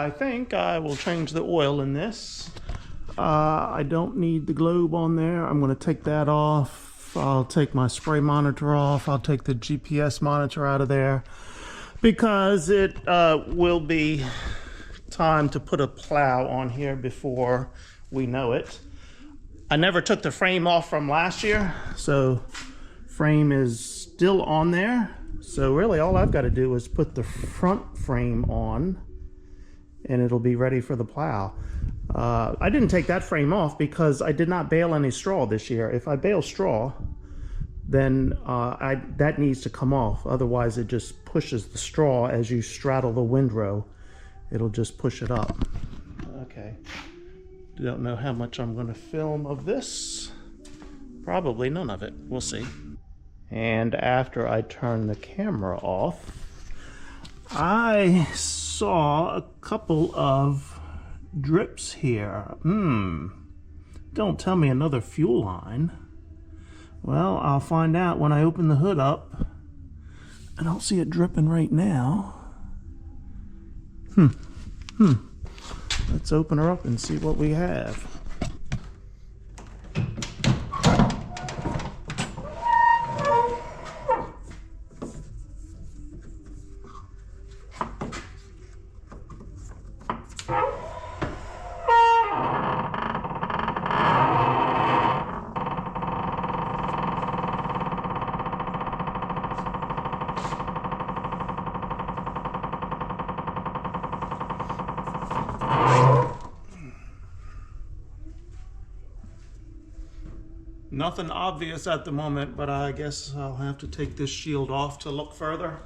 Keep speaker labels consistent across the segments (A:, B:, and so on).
A: I think I will change the oil in this. I don't need the globe on there. I'm going to take that off. I'll take my spray monitor off. I'll take the GPS monitor out of there because it will be time to put a plow on here before we know it. I never took the frame off from last year, so frame is still on there. So really all I've got to do is put the front frame on and it'll be ready for the plow. I didn't take that frame off because I did not bale any straw this year. If I bale straw, then that needs to come off. Otherwise it just pushes the straw as you straddle the windrow. It'll just push it up. Okay. Don't know how much I'm going to film of this. Probably none of it. We'll see. And after I turn the camera off, I saw a couple of drips here. Don't tell me another fuel line. Well, I'll find out when I open the hood up. I don't see it dripping right now. Let's open her up and see what we have. Nothing obvious at the moment, but I guess I'll have to take this shield off to look further.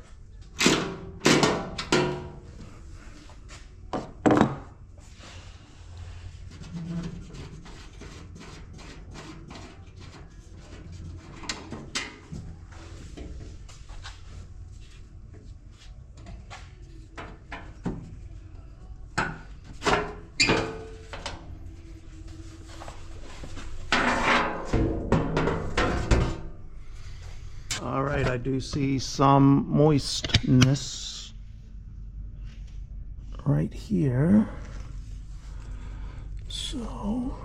A: All right, I do see some moistness right here. So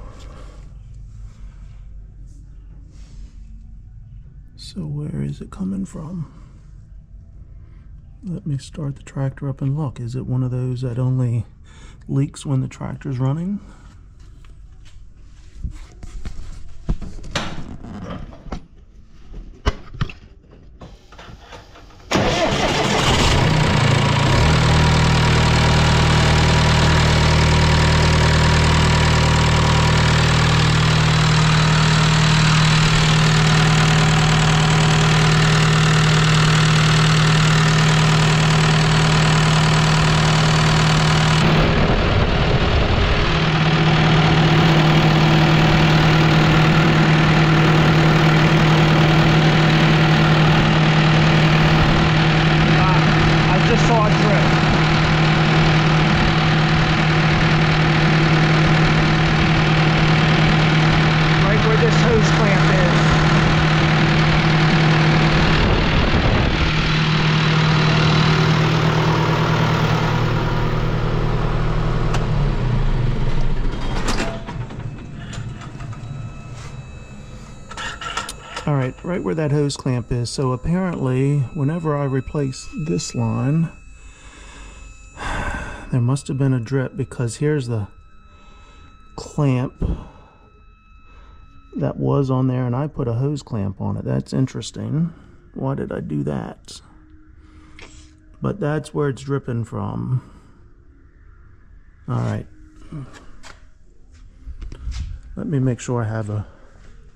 A: where is it coming from? Let me start the tractor up and look. Is it one of those that only leaks when the tractor's running? All right, right where that hose clamp is. So apparently, whenever I replace this line, there must have been a drip because here's the clamp that was on there and I put a hose clamp on it. That's interesting. Why did I do that? But that's where it's dripping from. All right. Let me make sure I have a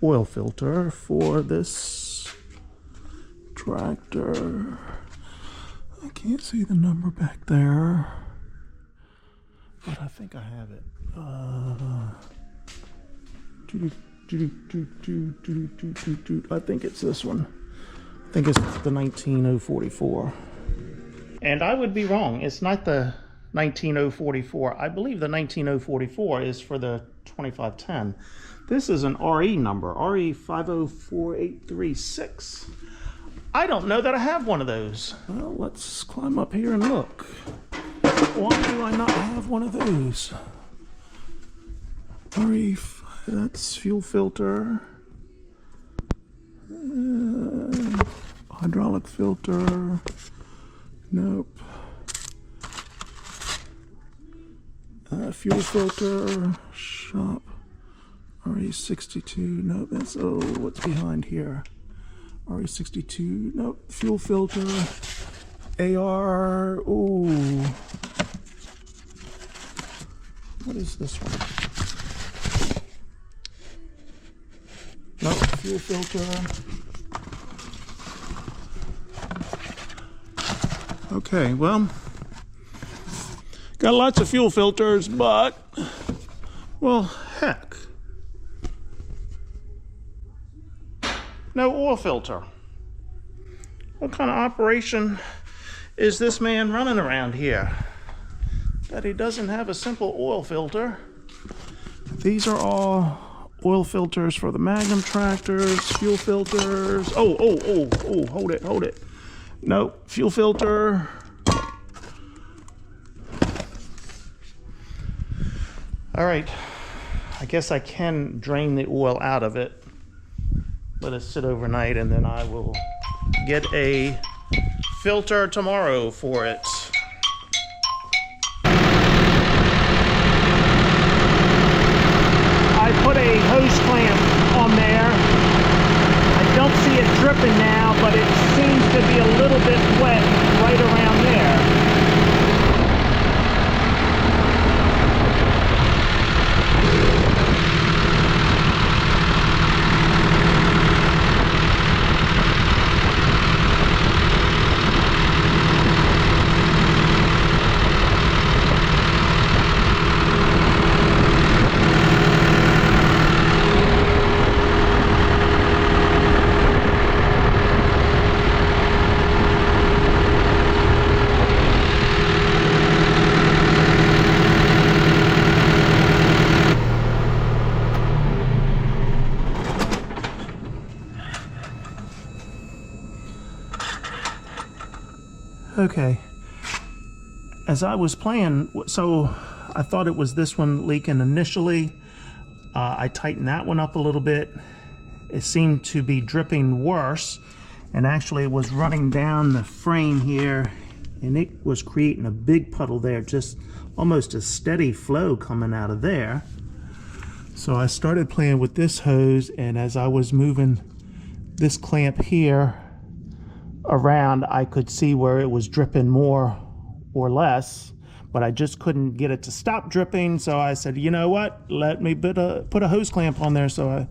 A: oil filter for this tractor. I can't see the number back there, but I think I have it. I think it's this one. I think it's the 19044. And I would be wrong. It's not the 19044. I believe the 19044 is for the 2510. This is an RE number, RE504836. I don't know that I have one of those. Well, let's climb up here and look. Why do I not have one of those? That's fuel filter. Hydraulic filter. Nope. Fuel filter. Shop. RE62. Nope. That's, oh, what's behind here? RE62. Nope. Fuel filter. AR. Ooh. What is this one? Nope. Fuel filter. Okay, well, got lots of fuel filters, but, well, heck. No oil filter. What kind of operation is this man running around here that he doesn't have a simple oil filter? These are all oil filters for the Magnum tractors, fuel filters. Oh, hold it. Nope, fuel filter. All right, I guess I can drain the oil out of it. Let it sit overnight, and then I will get a filter tomorrow for it. I put a hose clamp on there. I don't see it dripping now, but it seems to be a little bit wet right around there. Okay, as I was playing, so I thought it was this one leaking initially. I tightened that one up a little bit. It seemed to be dripping worse, and actually it was running down the frame here, and it was creating a big puddle there, just almost a steady flow coming out of there. So I started playing with this hose, and as I was moving this clamp here around, I could see where it was dripping more or less, but I just couldn't get it to stop dripping. So I said, you know what, let me put a hose clamp on there. So I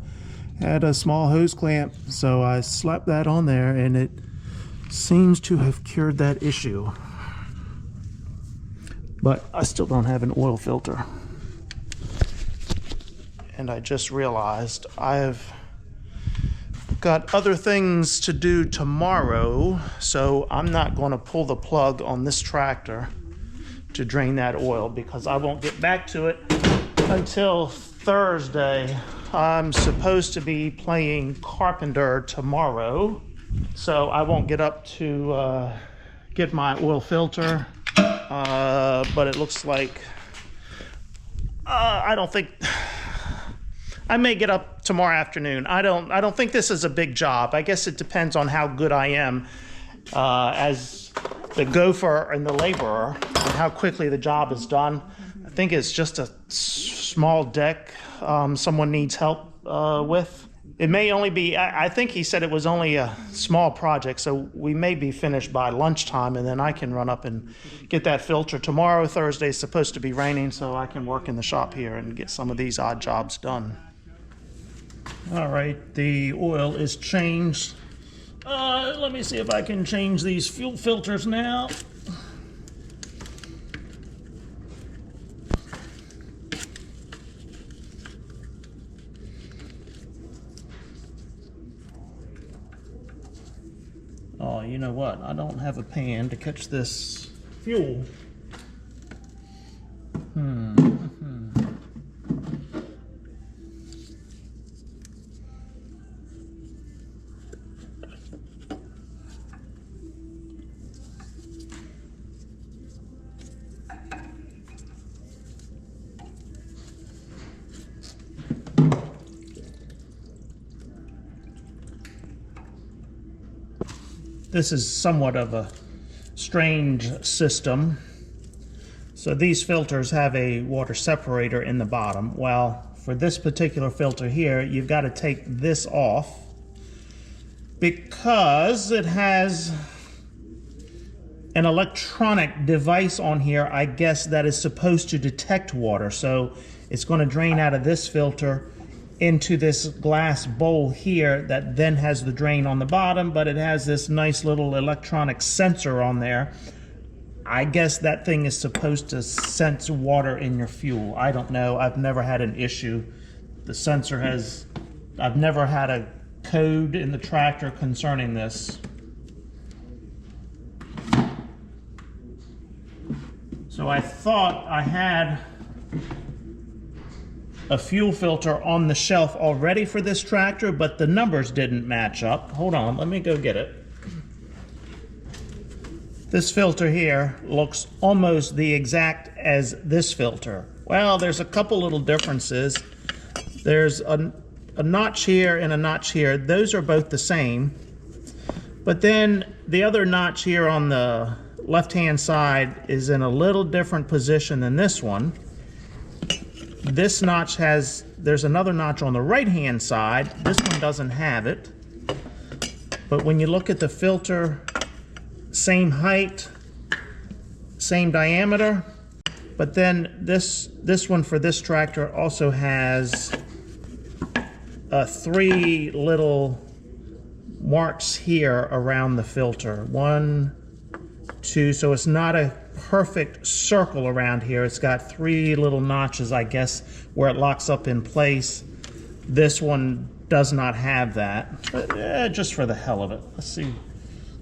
A: had a small hose clamp, so I slapped that on there, and it seems to have cured that issue. But I still don't have an oil filter. And I just realized I've got other things to do tomorrow, so I'm not going to pull the plug on this tractor to drain that oil, because I won't get back to it until Thursday. I'm supposed to be playing carpenter tomorrow, so I won't get up to get my oil filter, but it looks like I don't think I may get up tomorrow afternoon. I don't think this is a big job. I guess it depends on how good I am as the gopher and the laborer, and how quickly the job is done. I think it's just a small deck someone needs help with. It may only be, I think he said it was only a small project, so we may be finished by lunchtime, and then I can run up and get that filter. Tomorrow, Thursday, is supposed to be raining, so I can work in the shop here and get some of these odd jobs done. All right, the oil is changed. Let me see if I can change these fuel filters now. Oh, you know what? I don't have a pan to catch this fuel. this is somewhat of a strange system. So these filters have a water separator in the bottom. Well, for this particular filter here, you've got to take this off because it has an electronic device on here, I guess, that is supposed to detect water. So it's going to drain out of this filter into this glass bowl here that then has the drain on the bottom, but it has this nice little electronic sensor on there. I guess that thing is supposed to sense water in your fuel. I don't know. I've never had an issue. The sensor has... I've never had a code in the tractor concerning this. So I thought I had a fuel filter on the shelf already for this tractor, but the numbers didn't match up. Hold on, let me go get it. This filter here looks almost the exact as this filter. Well, there's a couple little differences. There's a notch here and a notch here. Those are both the same. But then the other notch here on the left-hand side is in a little different position than this one. This notch has, there's another notch on the right-hand side. This one doesn't have it. But when you look at the filter, same height, same diameter, but then this one for this tractor also has 3 little marks here around the filter. 1, 2, so it's not a perfect circle around here. It's got 3 little notches, I guess, where it locks up in place. This one does not have that, but just for the hell of it.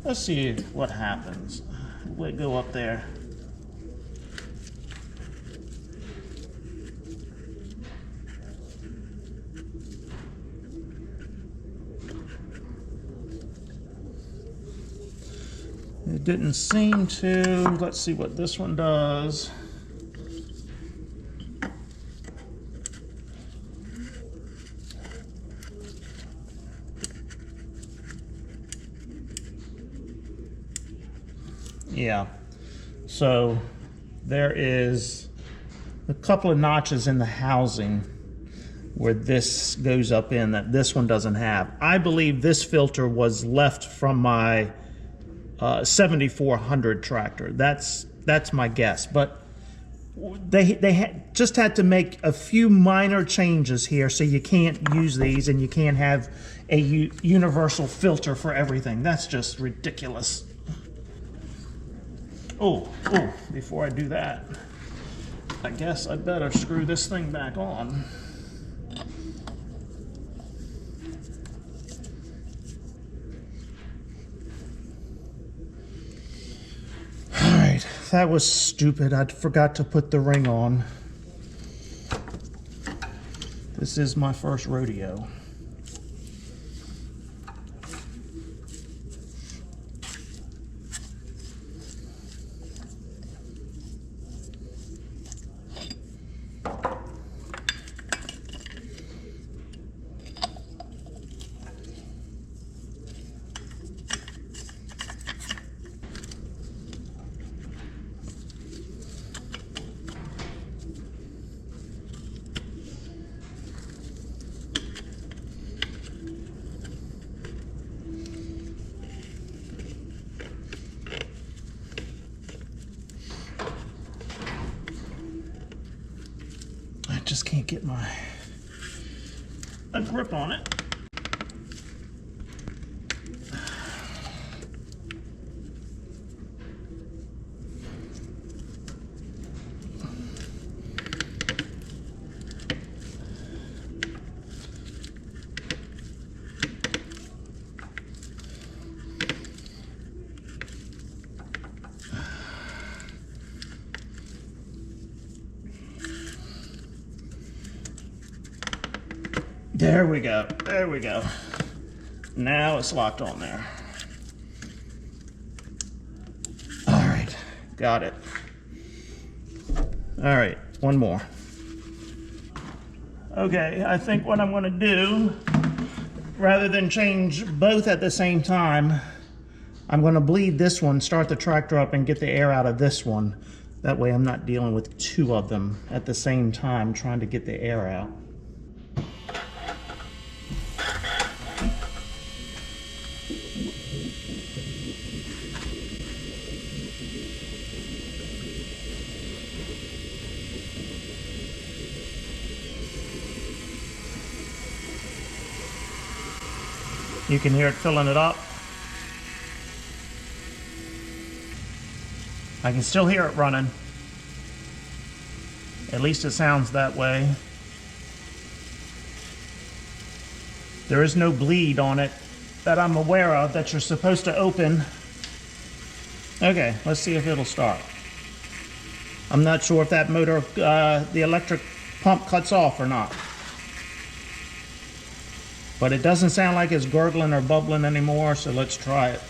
A: Let's see what happens. We'll go up there. It didn't seem to. Let's see what this one does. Yeah, so there is a couple of notches in the housing where this goes up in that this one doesn't have. I believe this filter was left from my 7400 tractor. That's my guess, but they just had to make a few minor changes here, so you can't use these and you can't have a universal filter for everything. That's just ridiculous. Oh, before I do that, I guess I better screw this thing back on. Alright, that was stupid. I forgot to put the ring on. This is my first rodeo. Just can't get a grip on it. There we go. There we go. Now it's locked on there. All right, got it. All right, one more. Okay, I think what I'm going to do, rather than change both at the same time, I'm going to bleed this one, start the tractor up, and get the air out of this one. That way I'm not dealing with two of them at the same time trying to get the air out. You can hear it filling it up. I can still hear it running. At least it sounds that way. There is no bleed on it that I'm aware of that you're supposed to open. Okay, let's see if it'll start. I'm not sure if that motor, the electric pump cuts off or not. But it doesn't sound like it's gurgling or bubbling anymore, so let's try it.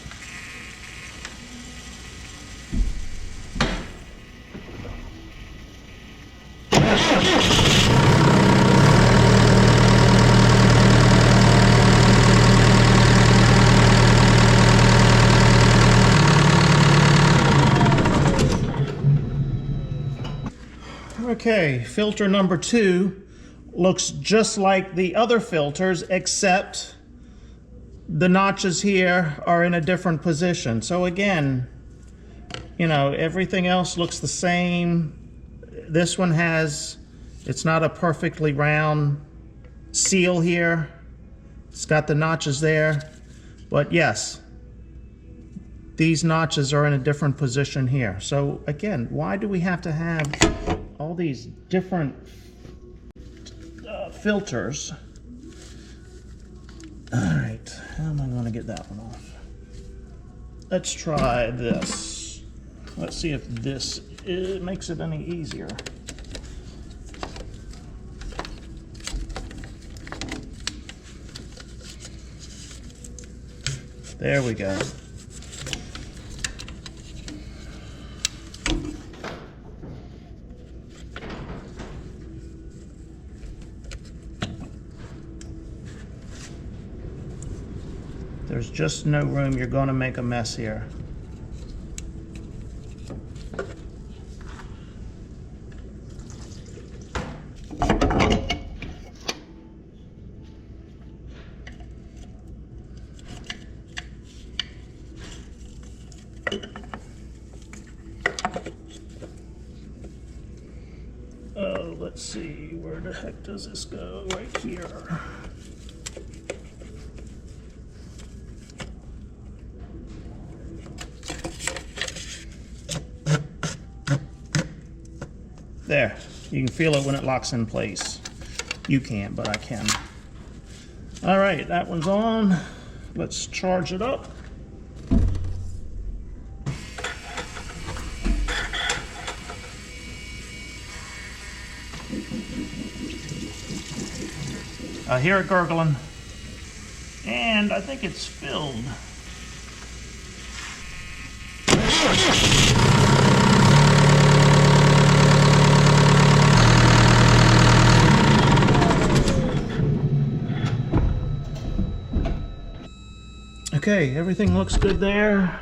A: Okay, filter number 2 looks just like the other filters, except the notches here are in a different position. So again, you know, everything else looks the same. This one has, it's not a perfectly round seal here. It's got the notches there, but yes, these notches are in a different position here. So again, why do we have to have all these different filters? All right, how am I going to get that one off? Let's try this. Let's see if this makes it any easier. There we go. There's just no room. You're going to make a mess here. Oh, let's see. Where the heck does this go? Right here. There, you can feel it when it locks in place. You can't, but I can. All right, that one's on. Let's charge it up. I hear it gurgling, and I think it's filled. Okay, everything looks good there.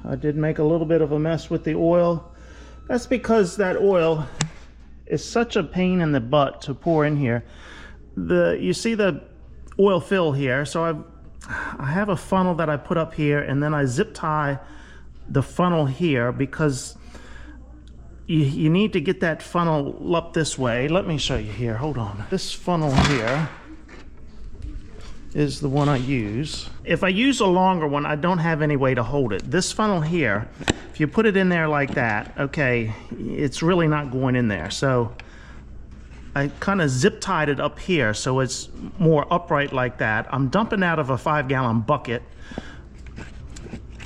A: I did make a little bit of a mess with the oil. That's because that oil is such a pain in the butt to pour in here. You see the oil fill here, so I have a funnel that I put up here, and then I zip tie the funnel here because you need to get that funnel up this way. Let me show you here, hold on. This funnel here is the one I use. If I use a longer one, I don't have any way to hold it. This funnel here, if you put it in there like that, okay, it's really not going in there. So I kind of zip tied it up here so it's more upright like that. I'm dumping out of a 5-gallon bucket.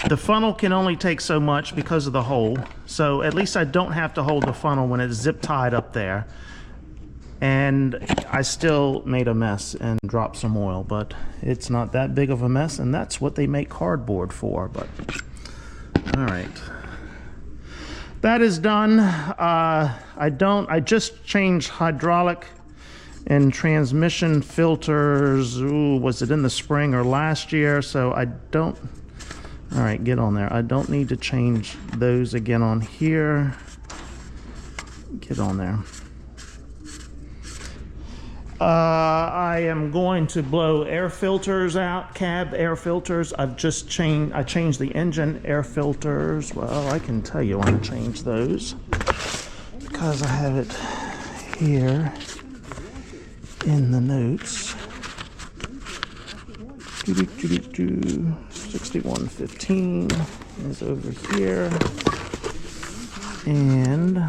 A: The funnel can only take so much because of the hole, so at least I don't have to hold the funnel when it's zip tied up there. And I still made a mess and dropped some oil, but it's not that big of a mess, and that's what they make cardboard for. But all right, that is done. I just changed hydraulic and transmission filters. Ooh, was it in the spring or last year? So I All right, get on there. I don't need to change those again on here. Get on there. I am going to blow air filters out, cab air filters. I changed the engine air filters. Well, I can tell you when I changed those because I have it here in the notes. 6115 is over here. And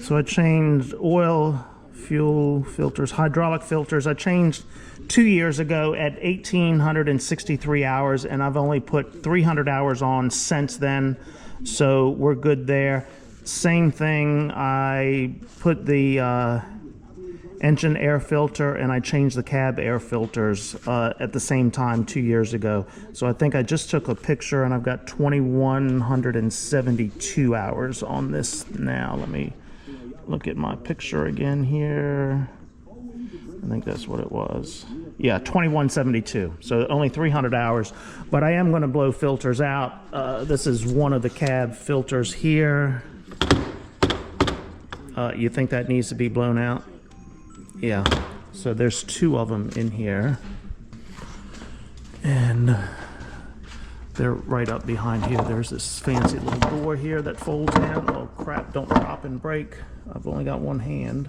A: so I changed oil, fuel filters, hydraulic filters. I changed 2 years ago at 1,863 hours, and I've only put 300 hours on since then, so we're good there. Same thing, I put the engine air filter and I changed the cab air filters at the same time 2 years ago. So I think I just took a picture and I've got 2,172 hours on this now. Let me look at my picture again here. I think that's what it was. Yeah, 2172. So only 300 hours, but I am going to blow filters out. This is one of the cab filters here. You think that needs to be blown out? Yeah, so there's two of them in here, and they're right up behind here. There's this fancy little door here that folds down. Oh crap, don't drop and break. I've only got one hand.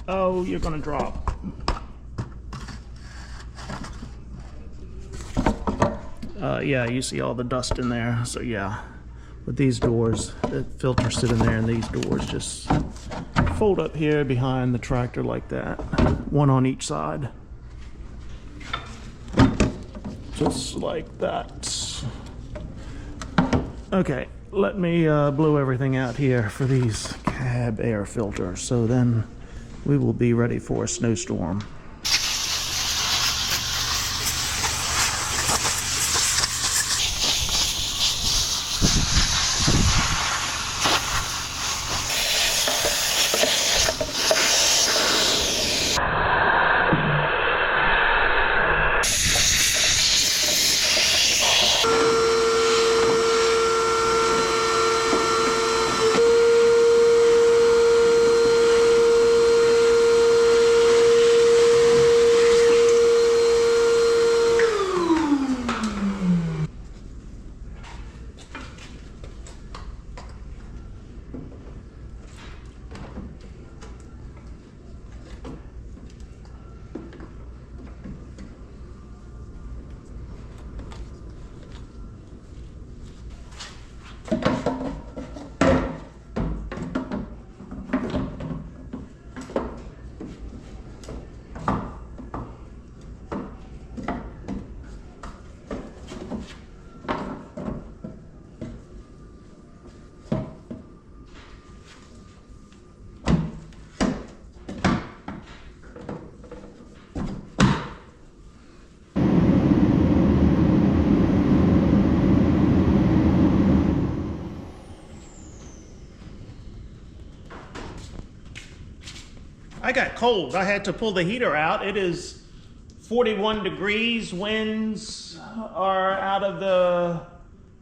A: Oh, you're gonna drop. Yeah, you see all the dust in there, so yeah. With these doors, the filters sit in there, and these doors just fold up here behind the tractor like that, one on each side, just like that. Okay, let me blow everything out here for these cab air filters, so then we will be ready for a snowstorm. I got cold. I had to pull the heater out. It is 41 degrees. Winds are out of the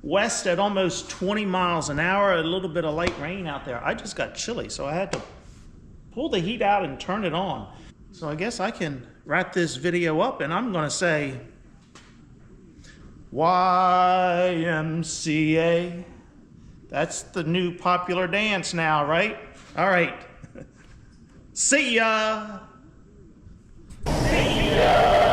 A: west at almost 20 miles an hour. A little bit of light rain out there. I just got chilly, so I had to pull the heat out and turn it on. So I guess I can wrap this video up, and I'm gonna say YMCA. That's the new popular dance now, right? All right. See ya! See ya!